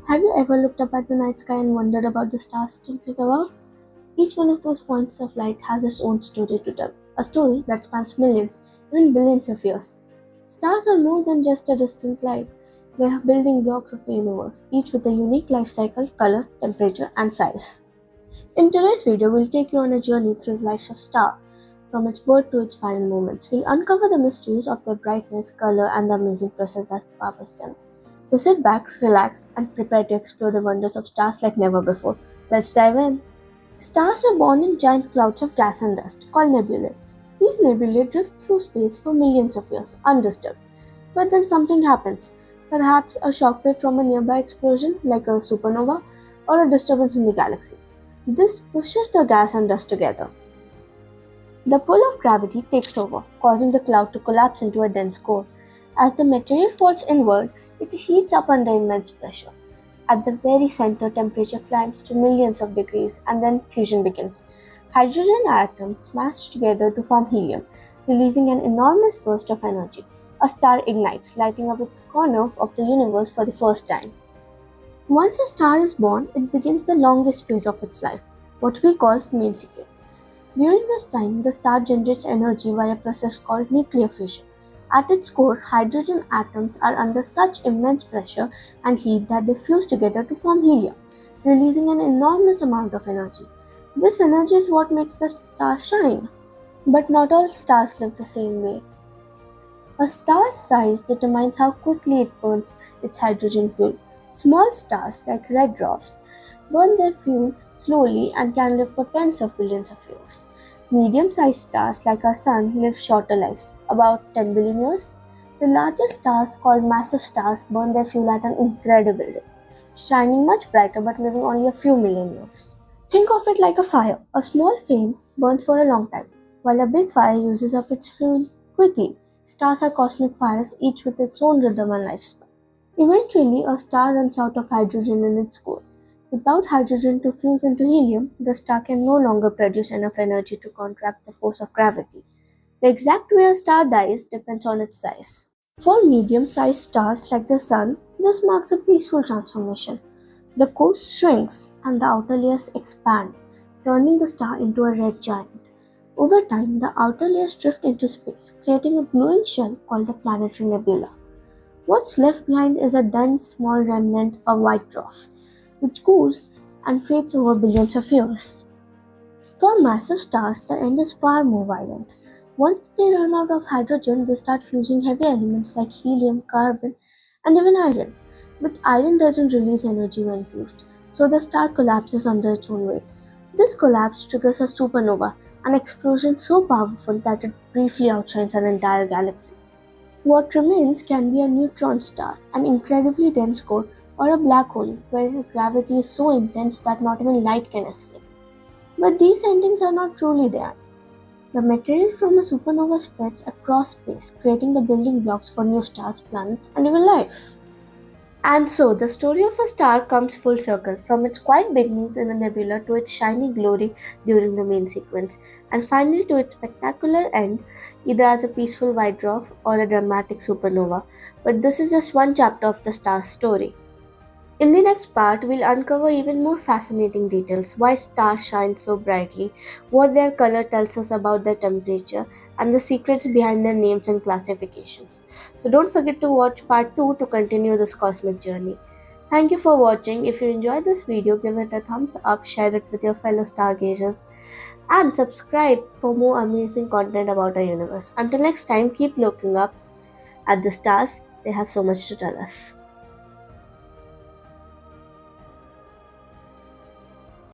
Have you ever looked up at the night sky and wondered about the stars twinkling above? Each one of those points of light has its own story to tell, a story that spans millions, even billions of years. Stars are more than just a distant light. They are building blocks of the universe, each with a unique life cycle, color, temperature, and size. In today's video, we'll take you on a journey through the life of star, from its birth to its final moments. We'll uncover the mysteries of their brightness, color, and the amazing process that powers them. So sit back, relax, and prepare to explore the wonders of stars like never before. Let's dive in. Stars are born in giant clouds of gas and dust, called nebulae. These nebulae drift through space for millions of years, undisturbed. But then something happens, perhaps a shockwave from a nearby explosion, like a supernova, or a disturbance in the galaxy. This pushes the gas and dust together. The pull of gravity takes over, causing the cloud to collapse into a dense core. As the material falls inward, it heats up under immense pressure. At the very center, temperature climbs to millions of degrees and then fusion begins. Hydrogen atoms smash together to form helium, releasing an enormous burst of energy. A star ignites, lighting up its corner of the universe for the first time. Once a star is born, it begins the longest phase of its life, what we call main sequence. During this time, the star generates energy via a process called nuclear fusion. At its core, hydrogen atoms are under such immense pressure and heat that they fuse together to form helium, releasing an enormous amount of energy. This energy is what makes the star shine. But not all stars live the same way. A star's size determines how quickly it burns its hydrogen fuel. Small stars, like red dwarfs, burn their fuel slowly and can live for tens of billions of years. Medium sized stars, like our Sun, live shorter lives, about 10 billion years. The largest stars, called massive stars, burn their fuel at an incredible rate, shining much brighter but living only a few million years. Think of it like a fire. A small flame burns for a long time, while a big fire uses up its fuel quickly. Stars are cosmic fires, each with its own rhythm and lifespan. Eventually, a star runs out of hydrogen in its core. Without hydrogen to fuse into helium, the star can no longer produce enough energy to counteract the force of gravity. The exact way a star dies depends on its size. For medium sized stars like the Sun, this marks a peaceful transformation. The core shrinks and the outer layers expand, turning the star into a red giant. Over time, the outer layers drift into space, creating a glowing shell called a planetary nebula. What's left behind is a dense, small remnant of white dwarf, which cools and fades over billions of years. For massive stars, the end is far more violent. Once they run out of hydrogen, they start fusing heavy elements like helium, carbon, and even iron. But iron doesn't release energy when fused, so the star collapses under its own weight. This collapse triggers a supernova, an explosion so powerful that it briefly outshines an entire galaxy. What remains can be a neutron star, an incredibly dense core, or a black hole where gravity is so intense that not even light can escape. But these endings are not truly there. The material from a supernova spreads across space, creating the building blocks for new stars, planets, and even life. And so, the story of a star comes full circle, from its quiet beginnings in a nebula to its shining glory during the main sequence, and finally to its spectacular end, either as a peaceful white dwarf or a dramatic supernova. But this is just one chapter of the star story. In the next part, we'll uncover even more fascinating details: why stars shine so brightly, what their color tells us about their temperature, and the secrets behind their names and classifications. So don't forget to watch part 2 to continue this cosmic journey. Thank you for watching. If you enjoyed this video, give it a thumbs up, share it with your fellow stargazers, and subscribe for more amazing content about our universe. Until next time, keep looking up at the stars. They have so much to tell us.